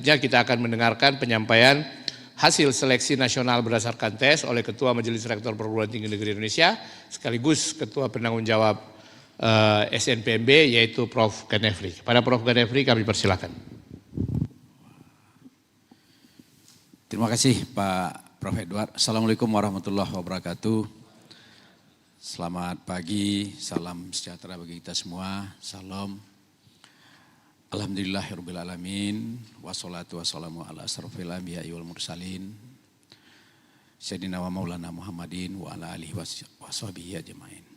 Selanjutnya kita akan mendengarkan penyampaian hasil seleksi nasional berdasarkan tes oleh Ketua Majelis Rektor Perguruan Tinggi Negeri Indonesia sekaligus Ketua Penanggung Jawab SNPMB yaitu Prof. Ganefri. Kepada Prof. Ganefri kami persilakan. Terima kasih Pak Prof. Edward. Assalamualaikum warahmatullahi wabarakatuh. Selamat pagi, salam sejahtera bagi kita semua. Salam. Alhamdulillahirrabbilalamin. Wassalatu wassalamu ala asrofil anbiya'i wal mursalin. Sayyidina wa maulana Muhammadin wa ala alihi washabihi ajmain.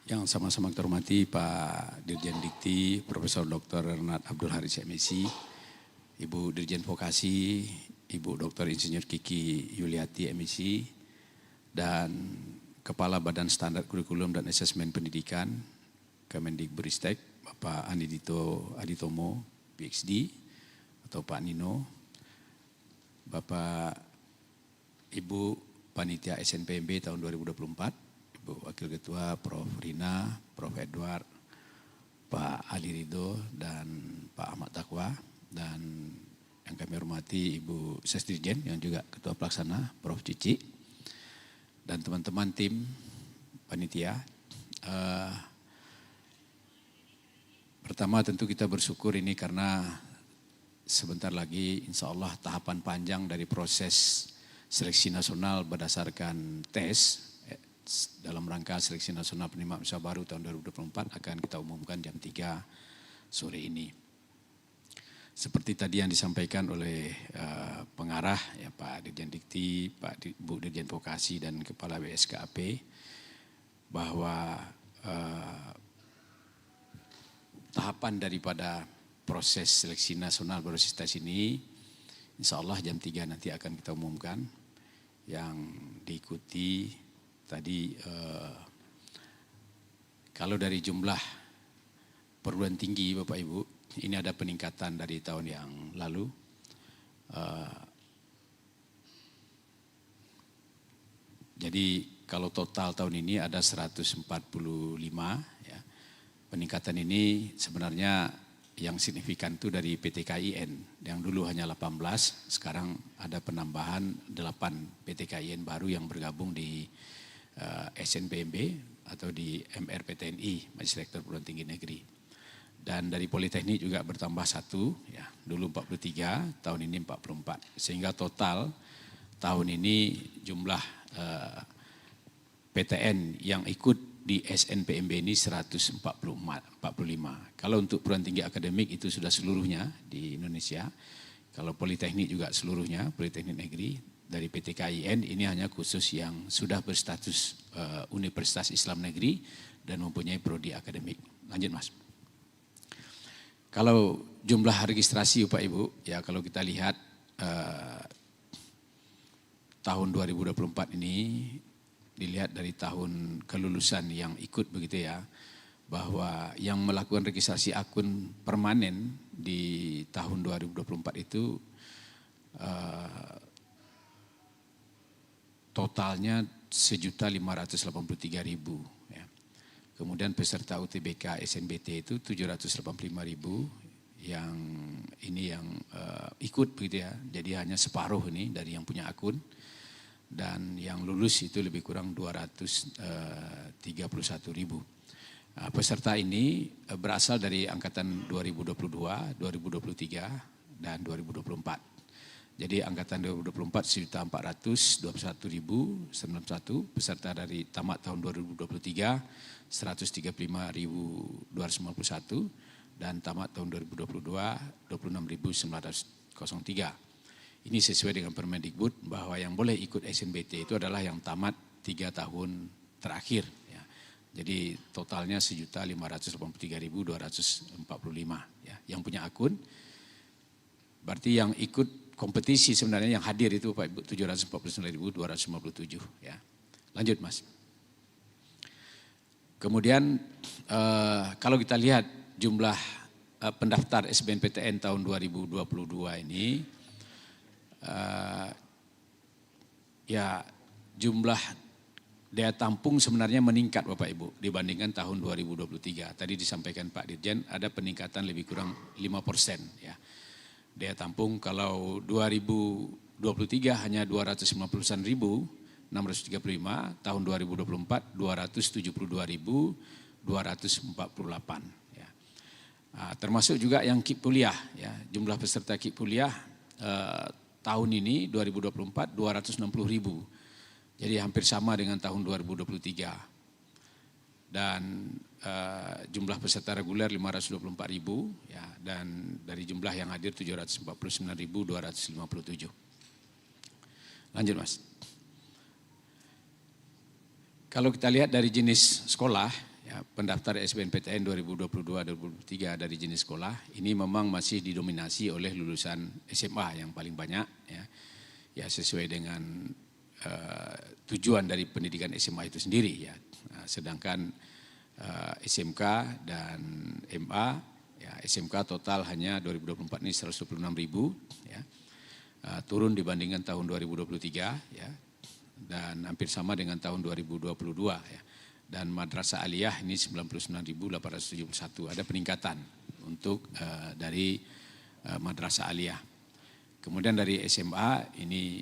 Yang sama-sama terhormati Pak Dirjen Dikti, Profesor Dr. Renat Abdul Haris MEC, Ibu Dirjen Vokasi, Ibu Dr. Insinyur Kiki Yuliati MEC, dan Kepala Badan Standar Kurikulum dan Asesmen Pendidikan, Kemendikbudristek, Bapak Anindito Aditomo, PhD, atau Pak Nino, Bapak Ibu Panitia SNPMB tahun 2024, Ibu Wakil Ketua Prof. Rina, Prof. Edward, Pak Ali Ridho, dan Pak Ahmad Taqwa, dan yang kami hormati Ibu Sesdirjen yang juga Ketua Pelaksana, Prof. Cici, dan teman-teman tim panitia. Pertama tentu kita bersyukur ini karena sebentar lagi insya Allah tahapan panjang dari proses seleksi nasional berdasarkan tes dalam rangka seleksi nasional penerimaan usaha baru tahun 2024 akan kita umumkan jam 3 sore ini. Seperti tadi yang disampaikan oleh pengarah ya Pak Dirjen Dikti, Bu Dirjen Vokasi dan Kepala BSKAP bahwa tahapan daripada proses seleksi nasional berbasis tes ini insya Allah jam 3 nanti akan kita umumkan yang diikuti tadi kalau dari jumlah perguruan tinggi Bapak Ibu ini ada peningkatan dari tahun yang lalu. Jadi kalau total tahun ini ada 145 ya. Peningkatan ini sebenarnya yang signifikan itu dari PTKIN yang dulu hanya 18, sekarang ada penambahan 8 PTKIN baru yang bergabung di SNPMB atau di MRPTNI, Majelis Rektor Perguruan Tinggi Negeri. Dan dari Politeknik juga bertambah 1, ya, dulu 43, tahun ini 44. Sehingga total tahun ini jumlah PTN yang ikut di SNPMB ini 145. Kalau untuk perguruan tinggi akademik itu sudah seluruhnya di Indonesia. Kalau Politeknik juga seluruhnya, Politeknik Negeri. Dari PTKIN ini hanya khusus yang sudah berstatus Universitas Islam Negeri dan mempunyai prodi akademik. Lanjut Mas. Kalau jumlah registrasi Bapak Ibu, ya kalau kita lihat tahun 2024 ini dilihat dari tahun kelulusan yang ikut begitu ya, bahwa yang melakukan registrasi akun permanen di tahun 2024 itu totalnya 1.583.000 ya. Kemudian peserta UTBK SNBT itu 785.000 yang ini yang ikut begitu ya. Jadi hanya separuh ini dari yang punya akun. Dan yang lulus itu lebih kurang 231.000. Peserta ini berasal dari angkatan 2022, 2023 dan 2024. Jadi angkatan 2024 1.421.091, peserta dari tamat tahun 2023 135.251 dan tamat tahun 2022 26.903. Ini sesuai dengan Permendikbud bahwa yang boleh ikut SNBT itu adalah yang tamat 3 tahun terakhir. Ya. Jadi totalnya 1.583.245 ya, yang punya akun. Berarti yang ikut kompetisi sebenarnya yang hadir itu Pak Ibu 749.257 ya. Lanjut Mas. Kemudian kalau kita lihat jumlah pendaftar SBMPTN tahun 2022 ini ya jumlah daya tampung sebenarnya meningkat Bapak Ibu dibandingkan tahun 2023. Tadi disampaikan Pak Dirjen ada peningkatan lebih kurang 5% ya. daya tampung kalau 2023 hanya 259.635, tahun 2024 272.248 ya. Termasuk juga yang KIP kuliah ya, jumlah peserta KIP kuliah tahun ini 2024 260.000. Jadi hampir sama dengan tahun 2023. Dan jumlah peserta reguler 524.000 ya, dan dari jumlah yang hadir 749.257. Lanjut Mas. Kalau kita lihat dari jenis sekolah ya, pendaftar SBMPTN 2022-2023 dari jenis sekolah ini memang masih didominasi oleh lulusan SMA yang paling banyak ya. Ya sesuai dengan tujuan dari pendidikan SMA itu sendiri ya. Sedangkan SMK dan MA ya, SMK total hanya 2024 ini 126.000 ya. Turun dibandingkan tahun 2023 ya. Dan hampir sama dengan tahun 2022 ya. Dan madrasah aliyah ini 99.871, ada peningkatan untuk dari madrasah aliyah. Kemudian dari SMA ini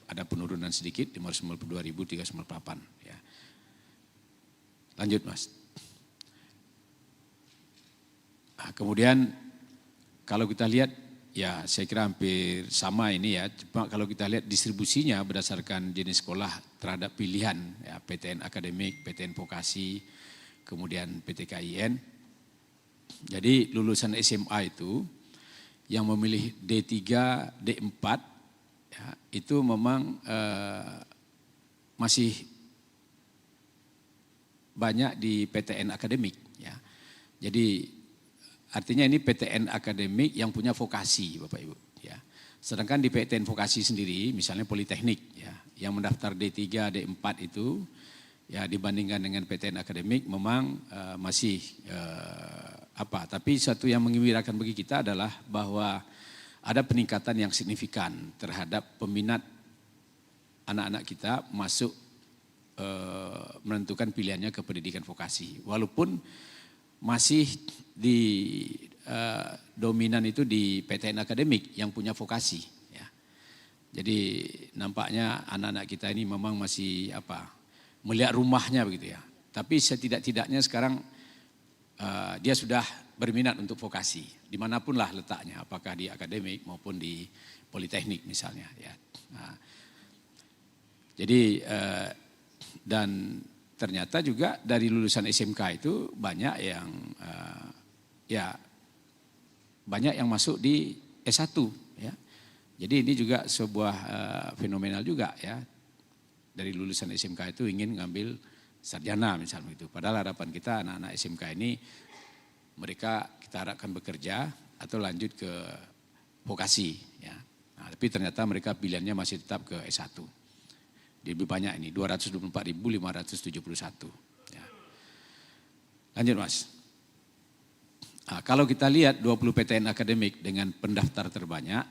ada penurunan sedikit 592.398 ya. Lanjut Mas. Kemudian kalau kita lihat ya saya kira hampir sama ini ya. Cuma kalau kita lihat distribusinya berdasarkan jenis sekolah terhadap pilihan ya, PTN akademik, PTN vokasi, kemudian PTKIN. Jadi lulusan SMA itu yang memilih D3, D4 ya, itu memang masih banyak di PTN akademik ya. Jadi artinya ini PTN akademik yang punya vokasi Bapak Ibu ya. Sedangkan di PTN vokasi sendiri misalnya Politeknik ya, yang mendaftar D3, D4 itu ya dibandingkan dengan PTN akademik memang masih tapi satu yang menggembirakan bagi kita adalah bahwa ada peningkatan yang signifikan terhadap peminat anak-anak kita masuk menentukan pilihannya ke pendidikan vokasi. Walaupun masih di dominan itu di PTN akademik yang punya vokasi ya. Jadi nampaknya anak-anak kita ini memang masih melihat rumahnya begitu ya. Tapi setidak-tidaknya sekarang dia sudah berminat untuk vokasi dimanapun lah letaknya, apakah di akademik maupun di politeknik misalnya ya. Jadi dan ternyata juga dari lulusan SMK itu banyak yang banyak yang masuk di S1 ya. Jadi ini juga sebuah fenomenal juga ya. Dari lulusan SMK itu ingin ngambil sarjana misalnya itu. Padahal harapan kita anak-anak SMK ini mereka kita harapkan bekerja atau lanjut ke vokasi ya. Nah, tapi ternyata mereka pilihannya masih tetap ke S1. Lebih banyak ini 224.571 ya. Lanjut Mas. Nah, kalau kita lihat 20 PTN akademik dengan pendaftar terbanyak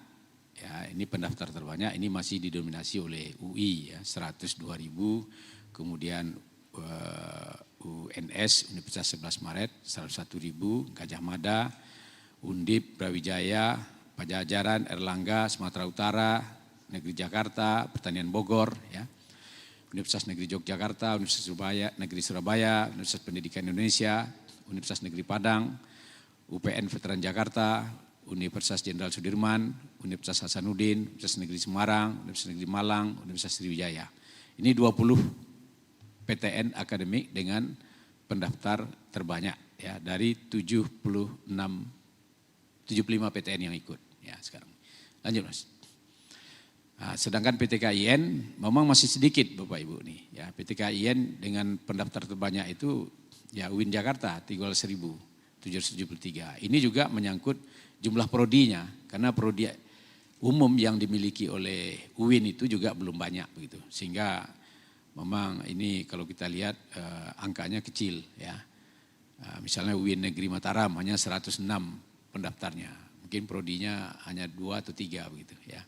ya, ini pendaftar terbanyak ini masih didominasi oleh UI ya 102.000, kemudian UNS Universitas 11 Maret 101.000, Gajah Mada, Undip, Brawijaya, Pajajaran, Erlangga, Sumatera Utara, Negeri Jakarta, Pertanian Bogor ya. Universitas Negeri Yogyakarta, Universitas Negeri Surabaya, Universitas Pendidikan Indonesia, Universitas Negeri Padang, UPN Veteran Jakarta, Universitas Jenderal Sudirman, Universitas Hasanuddin, Universitas Negeri Semarang, Universitas Negeri Malang, Universitas Sriwijaya. Ini 20 PTN akademik dengan pendaftar terbanyak ya dari 75 PTN yang ikut ya sekarang. Lanjut Mas. Nah, sedangkan PTKIN memang masih sedikit Bapak Ibu nih ya. PTKIN dengan pendaftar terbanyak itu ya UIN Jakarta tinggal 1.773. Ini juga menyangkut jumlah prodinya karena prodi umum yang dimiliki oleh UIN itu juga belum banyak begitu. Sehingga memang ini kalau kita lihat angkanya kecil ya. Misalnya UIN Negeri Mataram hanya 106 pendaftarnya. Mungkin prodinya hanya 2 atau 3 begitu ya.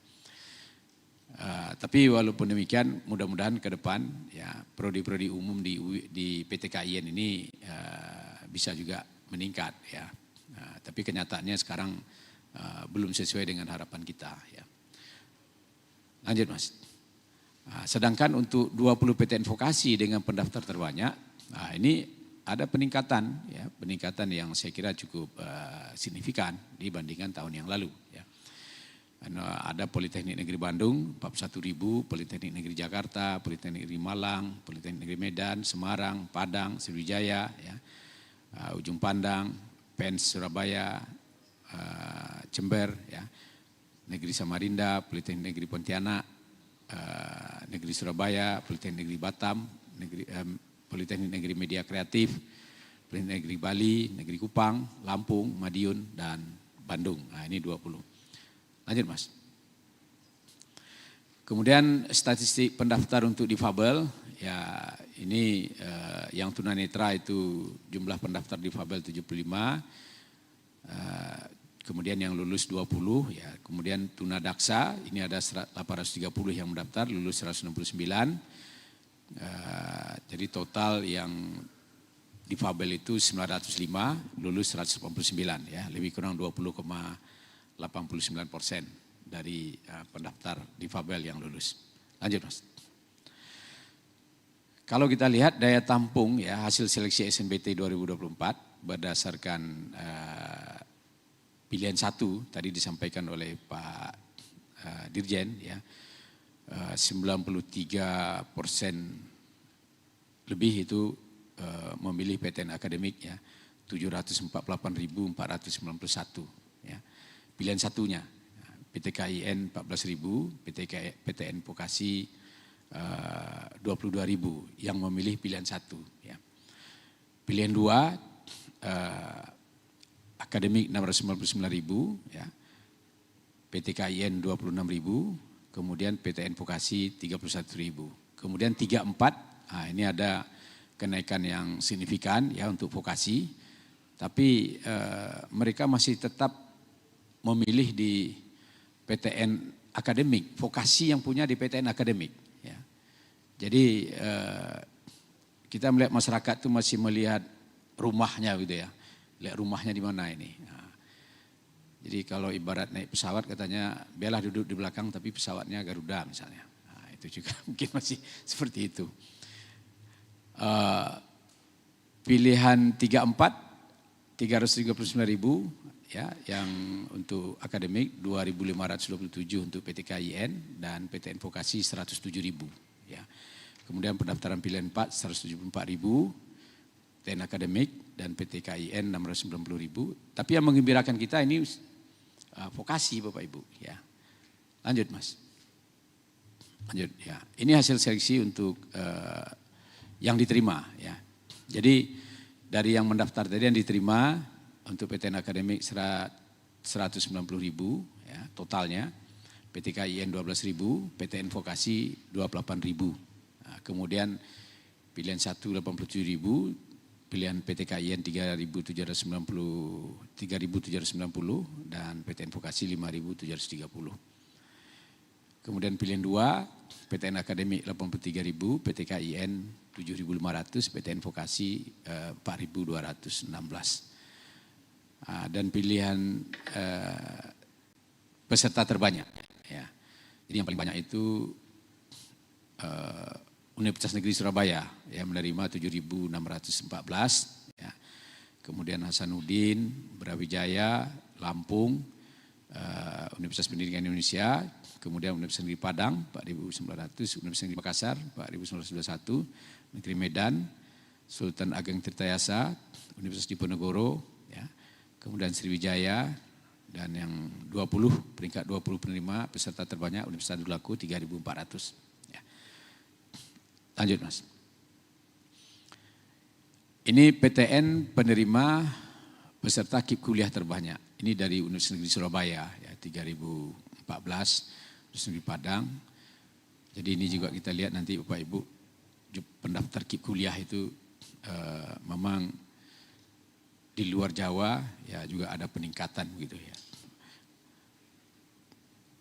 Tapi walaupun demikian mudah-mudahan ke depan ya prodi-prodi umum di PTKIN ini bisa juga meningkat ya. Tapi kenyataannya sekarang belum sesuai dengan harapan kita. Ya. Lanjut Mas. Sedangkan untuk 20 PTN vokasi dengan pendaftar terbanyak, ini ada peningkatan, ya, peningkatan yang saya kira cukup signifikan dibandingkan tahun yang lalu. Ya. Ada Politeknik Negeri Bandung 41.000, Politeknik Negeri Jakarta, Politeknik Negeri Malang, Politeknik Negeri Medan, Semarang, Padang, Sriwijaya, ya, Ujung Pandang, PENS Surabaya, Jember, ya, Negeri Samarinda, Politeknik Negeri Pontianak, Negeri Surabaya, Politeknik Negeri Batam, Politeknik Negeri Media Kreatif, Politeknik Negeri Bali, Negeri Kupang, Lampung, Madiun, dan Bandung. Nah, ini 20. Lanjut Mas. Kemudian statistik pendaftar untuk difabel, ya ini yang tunanetra itu jumlah pendaftar difabel 75, kemudian yang lulus 20, ya. Kemudian tunadaksa ini ada 830 yang mendaftar, lulus 169. Jadi total yang difabel itu 905, lulus 189, ya, lebih kurang 20,89% dari pendaftar difabel yang lulus. Lanjut Mas. Kalau kita lihat daya tampung, ya, hasil seleksi SNBT 2024 berdasarkan pilihan 1 tadi disampaikan oleh Pak Dirjen, ya, 93% lebih itu memilih PTN akademik, ya, 748.491, ya. Pilihan satunya PTKIN 14.000, PTN vokasi 22.000 yang memilih pilihan 1, ya. Pilihan 2 akademik 699.000, ya. PTKIN 26.000, kemudian PTN vokasi 31.000. Kemudian 34, ini ada kenaikan yang signifikan, ya, untuk vokasi, tapi mereka masih tetap memilih di PTN akademik, vokasi yang punya di PTN akademik, ya. Jadi kita melihat masyarakat itu masih melihat rumahnya gitu, ya. Lihat rumahnya di mana ini. Nah, jadi kalau ibarat naik pesawat katanya biarlah duduk di belakang tapi pesawatnya Garuda misalnya. Nah, itu juga mungkin masih seperti itu. Pilihan 34 339.000, ya, yang untuk akademik 2.527 untuk PTKIN dan PTN vokasi 107.000, ya. Kemudian pendaftaran pilihan 4 174.000, PTN akademik dan PTKIN 690.000. Tapi yang menggembirakan kita ini vokasi Bapak Ibu, ya. Lanjut Mas. Lanjut, ya. Ini hasil seleksi untuk yang diterima, ya. Jadi dari yang mendaftar tadi yang diterima untuk PTN akademik 190.000, ya, totalnya. PTKIN 12.000, PTN vokasi 28.000. Nah, kemudian pilihan 1 87.000, pilihan PTKIN 3.790 dan PTN vokasi 5.730. Kemudian pilihan 2 PTN akademik 83.000, PTKIN 7.500, PTN vokasi 4.216. Dan pilihan peserta terbanyak, ya. Jadi yang paling banyak itu Universitas Negeri Surabaya, ya, menerima 7.614, ya. Kemudian Hasanuddin, Brawijaya, Lampung, Universitas Pendidikan Indonesia, kemudian Universitas Negeri Padang 4.900, Universitas Negeri Makassar 4.921, Negeri Medan, Sultan Ageng Tirtayasa, Universitas Diponegoro, ya. Kemudian Sriwijaya, dan yang 20 peringkat 20 penerima peserta terbanyak Universitas Tadulako 3.400. Ya. Lanjut Mas. Ini PTN penerima peserta KIP kuliah terbanyak. Ini dari Universitas Negeri Surabaya, ya, 3.014, Universitas Negeri Padang. Jadi ini juga kita lihat nanti Bapak Ibu pendaftar KIP kuliah itu memang di luar Jawa, ya, juga ada peningkatan gitu, ya.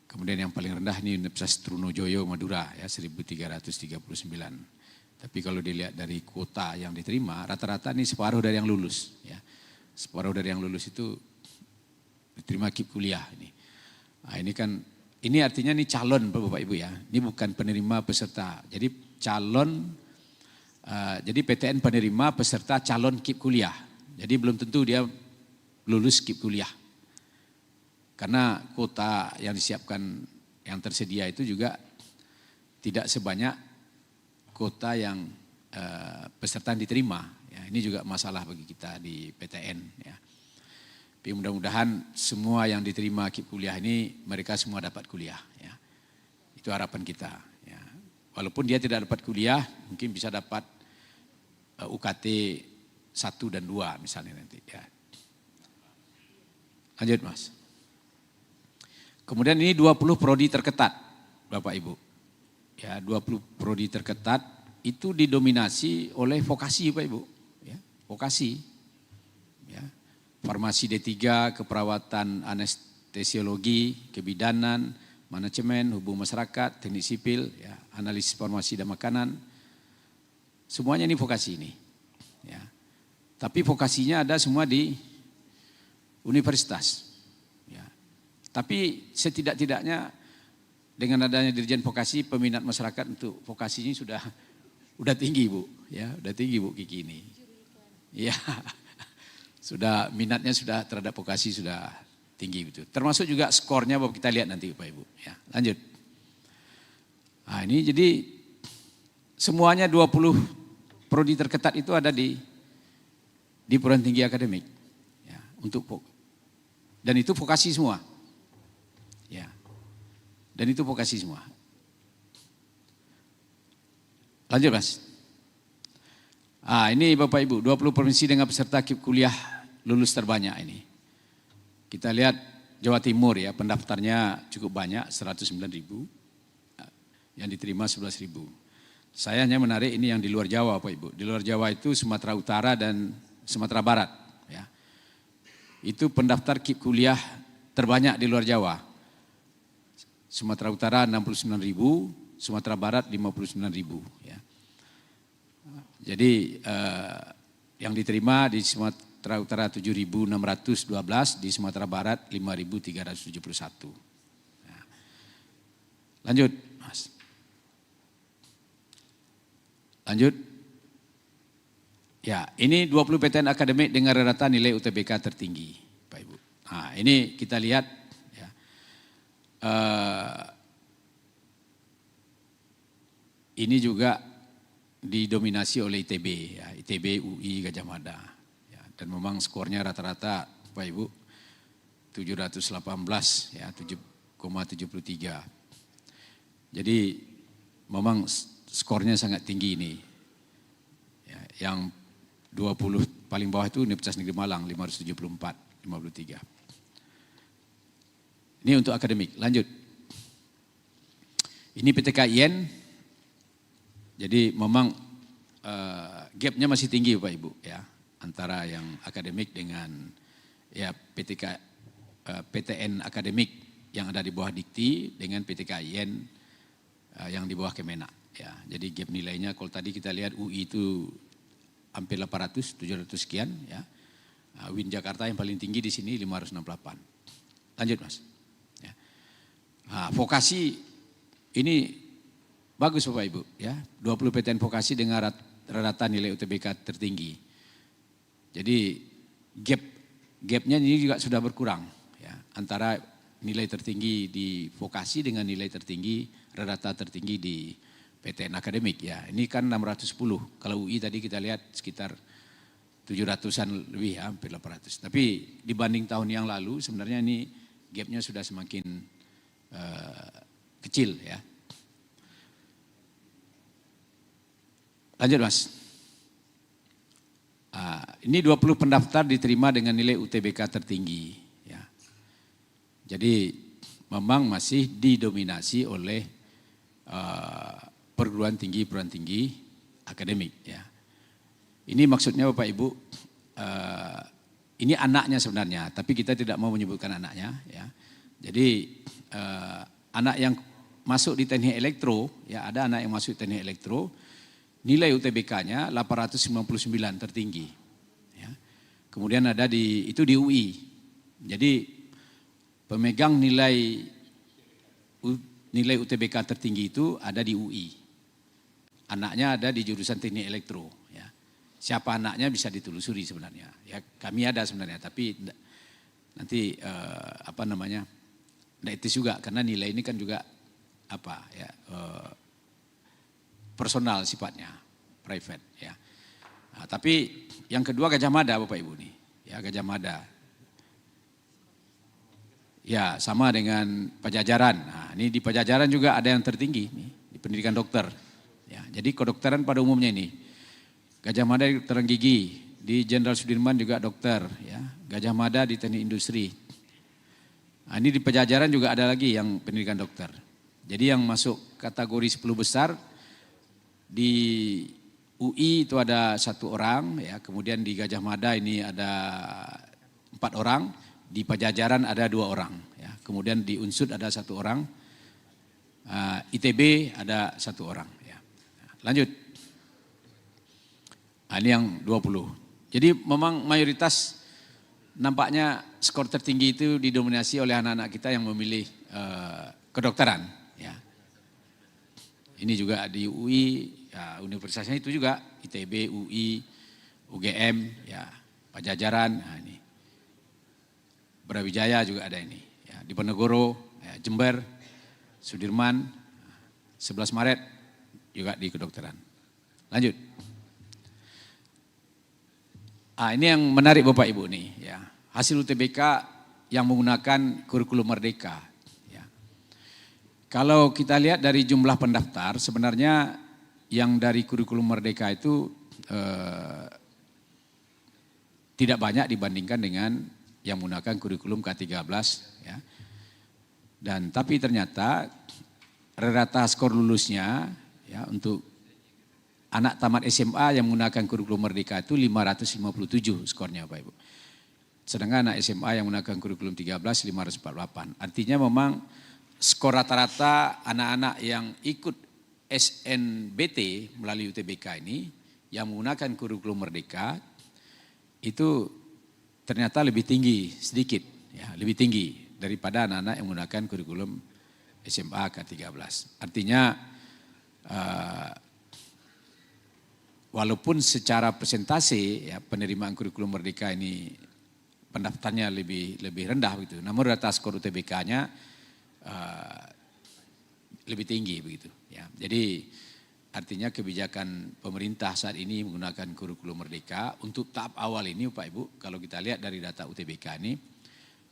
Kemudian yang paling rendah ini Universitas Trunojoyo Madura, ya, 1.339. Tapi kalau dilihat dari kuota yang diterima, rata-rata ini separuh dari yang lulus, ya. Separuh dari yang lulus itu diterima KIP kuliah ini. Nah, ini kan, ini artinya ini calon Bapak Ibu ya, ini bukan penerima peserta. Jadi calon, jadi PTN penerima peserta calon KIP kuliah. Jadi belum tentu dia lulus KIP kuliah. Karena kuota yang disiapkan, yang tersedia itu juga tidak sebanyak kuota yang peserta yang diterima. Ya, ini juga masalah bagi kita di PTN. Ya. Tapi mudah-mudahan semua yang diterima KIP kuliah ini mereka semua dapat kuliah. Ya. Itu harapan kita. Ya. Walaupun dia tidak dapat kuliah, mungkin bisa dapat UKT 1 dan 2 misalnya nanti. Ya. Lanjut Mas. Kemudian ini 20 prodi terketat Bapak Ibu. Ya, 20 prodi terketat itu didominasi oleh vokasi Bapak Ibu. Ya, vokasi. Ya. Farmasi D3, keperawatan anestesiologi, kebidanan, manajemen, hubungan masyarakat, teknik sipil, ya, analisis farmasi dan makanan. Semuanya ini vokasi ini. Ya. Tapi vokasinya ada semua di universitas. Ya. Tapi setidak-tidaknya dengan adanya Dirjen Vokasi, peminat masyarakat untuk vokasinya sudah tinggi Bu. Ya, udah tinggi Bu Kiki ini. Ya. Sudah minatnya sudah terhadap vokasi sudah tinggi gitu. Termasuk juga skornya Bapak kita lihat nanti Bapak Ibu. Ya, lanjut. Nah, ini jadi semuanya 20 prodi terketat itu ada di perguruan tinggi akademik. Ya, dan itu vokasi semua. Ya. Dan itu vokasi semua. Lanjut Mas. Ini Bapak Ibu, 20 provinsi dengan peserta KIP kuliah lulus terbanyak ini. Kita lihat Jawa Timur ya, pendaftarnya cukup banyak, 109.000. Yang diterima 11.000. Saya hanya menarik ini yang di luar Jawa Bapak Ibu. Di luar Jawa itu Sumatera Utara dan Sumatera Barat. Ya. Itu pendaftar KIP kuliah terbanyak di luar Jawa. Sumatera Utara 69.000, Sumatera Barat 59.000. Ya. Jadi yang diterima di Sumatera Utara 7.612, di Sumatera Barat 5.371. Ya. Lanjut Mas. Lanjut. Ya, ini 20 PTN akademik dengan rata nilai UTBK tertinggi, Pak Ibu. Nah, ini kita lihat ya. Ini juga didominasi oleh ITB, ya, ITB, UI, Gajah Mada. Ya, dan memang skornya rata-rata Pak Ibu 718 ya, 7,73. Jadi memang skornya sangat tinggi ini. Ya, yang 20 paling bawah itu Universitas Negeri Malang 574, 53. Ini untuk akademik. Lanjut. Ini PTKIN. Jadi memang gapnya masih tinggi Bapak Ibu ya, antara yang akademik dengan ya PTN akademik yang ada di bawah Dikti dengan PTKIN yang di bawah Kemenak. Ya, jadi gap nilainya kalau tadi kita lihat UI itu hampir 800, 700 sekian ya. UIN Jakarta yang paling tinggi di sini 568. Lanjut Mas. Ya. Vokasi ini bagus Bapak Ibu ya. 20 PTN vokasi dengan rata nilai UTBK tertinggi. Jadi gapnya ini juga sudah berkurang ya, antara nilai tertinggi di vokasi dengan nilai tertinggi rata tertinggi di PTN akademik ya. Ini kan 610. Kalau UI tadi kita lihat sekitar 700-an lebih ya, hampir 800. Tapi dibanding tahun yang lalu sebenarnya ini gapnya sudah semakin kecil ya. Lanjut Mas. Ini 20 pendaftar diterima dengan nilai UTBK tertinggi. Ya. Jadi memang masih didominasi oleh perguruan tinggi akademik. Ya. Ini maksudnya Bapak Ibu, ini anaknya sebenarnya, tapi kita tidak mau menyebutkan anaknya. Ya. Jadi anak yang masuk di teknik elektro, ya ada anak yang masuk di teknik elektro, nilai UTBK-nya 899 tertinggi. Ya. Kemudian ada itu di UI. Jadi pemegang nilai UTBK tertinggi itu ada di UI. Anaknya ada di jurusan teknik elektro. Ya. Siapa anaknya bisa ditelusuri sebenarnya. Ya, kami ada sebenarnya, tapi nanti tidak etis juga karena nilai ini kan juga personal sifatnya, private. Ya. Nah, tapi yang kedua Gajah Mada Bapak Ibu nih, ya Gajah Mada. Ya sama dengan Pajajaran. Nah, ini di Pajajaran juga ada yang tertinggi nih, di pendidikan dokter. Ya, jadi kedokteran pada umumnya ini, Gajah Mada di kedokteran gigi, di Jenderal Sudirman juga dokter, ya, Gajah Mada di teknik industri. Nah, ini di Pajajaran juga ada lagi yang pendidikan dokter. Jadi yang masuk kategori 10 besar di UI itu ada 1 orang, ya, kemudian di Gajah Mada ini ada 4 orang, di Pajajaran ada 2 orang, ya, kemudian di Unsud ada 1 orang, ITB ada 1 orang. Lanjut. Nah, ini yang 20. Jadi memang mayoritas nampaknya skor tertinggi itu didominasi oleh anak-anak kita yang memilih kedokteran. Ya. Ini juga di UI, ya, universitasnya itu juga ITB, UI, UGM, ya, Pajajaran. Nah, ini. Brawijaya juga ada ini. Ya, di Diponegoro, ya, Jember, Sudirman, 11 Maret. Juga di kedokteran. Lanjut. Ini yang menarik Bapak Ibu nih, ya. Hasil UTBK yang menggunakan kurikulum merdeka. Ya. Kalau kita lihat dari jumlah pendaftar, sebenarnya yang dari kurikulum merdeka itu tidak banyak dibandingkan dengan yang menggunakan kurikulum K13. Ya. Dan tapi ternyata rata skor lulusnya, ya, untuk anak tamat SMA yang menggunakan kurikulum merdeka itu 557 skornya Bapak Ibu. Sedangkan anak SMA yang menggunakan kurikulum 13 548. Artinya memang skor rata-rata anak-anak yang ikut SNBT melalui UTBK ini yang menggunakan kurikulum merdeka itu ternyata lebih tinggi sedikit, ya, lebih tinggi daripada anak-anak yang menggunakan kurikulum SMA K13. Artinya walaupun secara persentase, ya, penerimaan kurikulum merdeka ini pendaftarnya lebih rendah begitu, namun rata skor UTBK-nya lebih tinggi begitu. Ya. Jadi artinya kebijakan pemerintah saat ini menggunakan kurikulum merdeka untuk tahap awal ini Pak Ibu, kalau kita lihat dari data UTBK ini,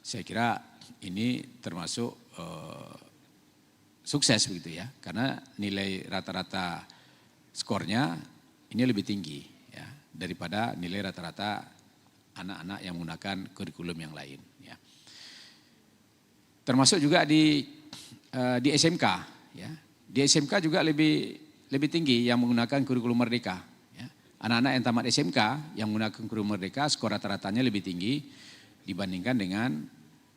saya kira ini termasuk sukses begitu ya, karena nilai rata-rata skornya ini lebih tinggi, ya, daripada nilai rata-rata anak-anak yang menggunakan kurikulum yang lain. Ya. Termasuk juga di SMK, ya, di SMK juga lebih tinggi yang menggunakan kurikulum merdeka. Ya. Anak-anak yang tamat SMK yang menggunakan kurikulum merdeka skor rata-ratanya lebih tinggi dibandingkan dengan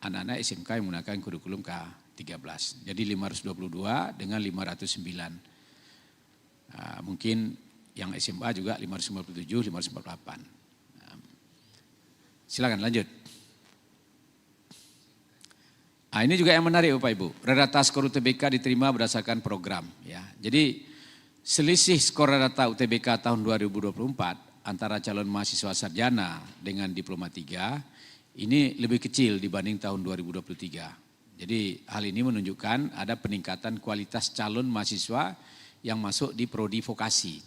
anak-anak SMK yang menggunakan kurikulum K13. Jadi 522 dengan 509. Mungkin yang SMA juga 557, 548. Silakan lanjut. Ini juga yang menarik Bapak Ibu. Rata skor UTBK diterima berdasarkan program. Ya. Jadi selisih skor rata UTBK tahun 2024 antara calon mahasiswa sarjana dengan diploma 3 ini lebih kecil dibanding tahun 2023. Jadi hal ini menunjukkan ada peningkatan kualitas calon mahasiswa yang masuk di prodi vokasi.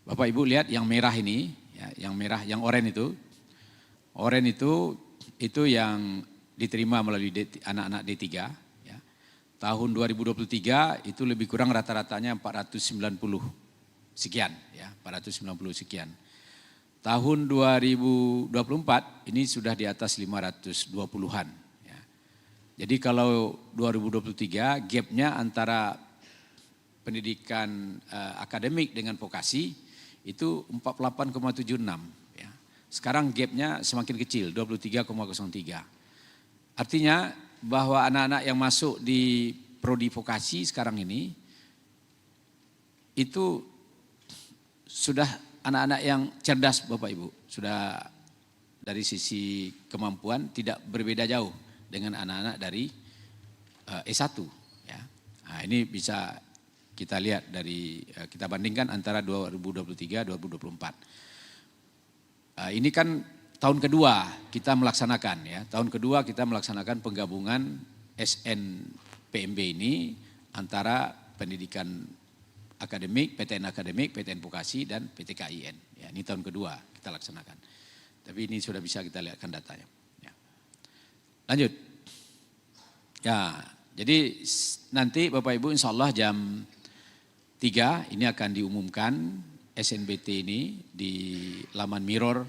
Bapak Ibu lihat yang merah ini, ya, yang merah, yang oranye itu. Oranye itu yang diterima melalui anak-anak D3. Ya. Tahun 2023 itu lebih kurang rata-ratanya 490 sekian, ya, 490 sekian. Tahun 2024 ini sudah di atas 520-an. Jadi kalau 2023 gapnya antara pendidikan akademik dengan vokasi itu 48,76. Ya. Sekarang gapnya semakin kecil, 23,03. Artinya bahwa anak-anak yang masuk di prodi vokasi sekarang ini itu sudah anak-anak yang cerdas Bapak Ibu. Sudah dari sisi kemampuan tidak berbeda jauh dengan anak-anak dari S1 ya. Nah, ini bisa kita lihat dari kita bandingkan antara 2023-2024. Ini kan tahun kedua kita melaksanakan ya. Tahun kedua kita melaksanakan penggabungan SNPMB ini antara pendidikan akademik, PTN Vokasi dan PTKIN. Ya, ini tahun kedua kita laksanakan. Tapi ini sudah bisa kita lihatkan datanya. Ya. Lanjut. Ya, jadi nanti Bapak Ibu insya Allah jam 3 ini akan diumumkan SNBT ini di laman Mirror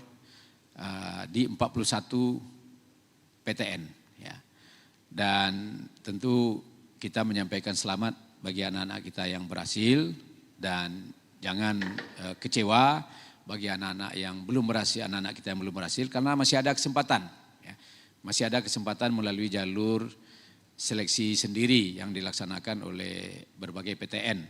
di 41 PTN. Ya. Dan tentu kita menyampaikan selamat bagi anak-anak kita yang berhasil dan jangan kecewa bagi anak-anak yang belum berhasil, anak-anak kita yang belum berhasil karena masih ada kesempatan. Ya. Masih ada kesempatan melalui jalur seleksi sendiri yang dilaksanakan oleh berbagai PTN.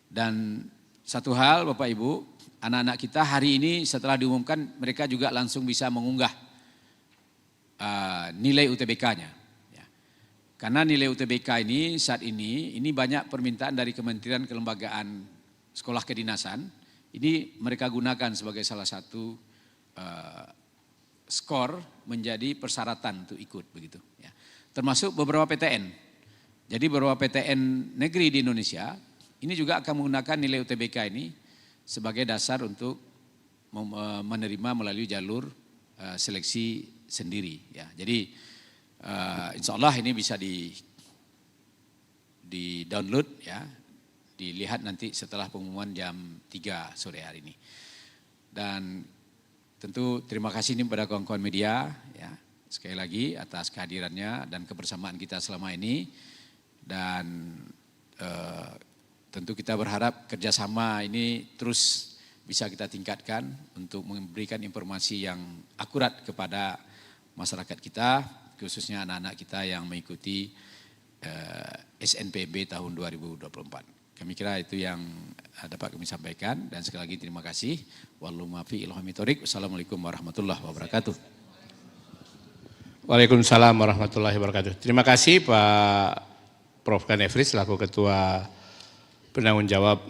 Dan satu hal Bapak Ibu, anak-anak kita hari ini setelah diumumkan mereka juga langsung bisa mengunggah nilai UTBK-nya. Ya. Karena nilai UTBK ini saat ini banyak permintaan dari Kementerian Kelembagaan Sekolah Kedinasan. Ini mereka gunakan sebagai salah satu skor menjadi persyaratan untuk ikut begitu. Ya. Termasuk beberapa PTN. Jadi beberapa PTN negeri di Indonesia ini juga akan menggunakan nilai UTBK ini sebagai dasar untuk menerima melalui jalur seleksi sendiri. Ya. Jadi insya Allah ini bisa di download ya, dilihat nanti setelah pengumuman jam 3 sore hari ini. Dan tentu terima kasih ini kepada kawan-kawan media ya, sekali lagi atas kehadirannya dan kebersamaan kita selama ini. Dan tentu kita berharap kerjasama ini terus bisa kita tingkatkan untuk memberikan informasi yang akurat kepada masyarakat kita, khususnya anak-anak kita yang mengikuti SNPB tahun 2024. Kami kira itu yang dapat kami sampaikan dan sekali lagi terima kasih. Wassalamualaikum warahmatullahi wabarakatuh. Waalaikumsalam warahmatullahi wabarakatuh. Terima kasih Pak Prof. Ganefri selaku Ketua Penanggung Jawab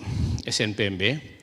SNPMB.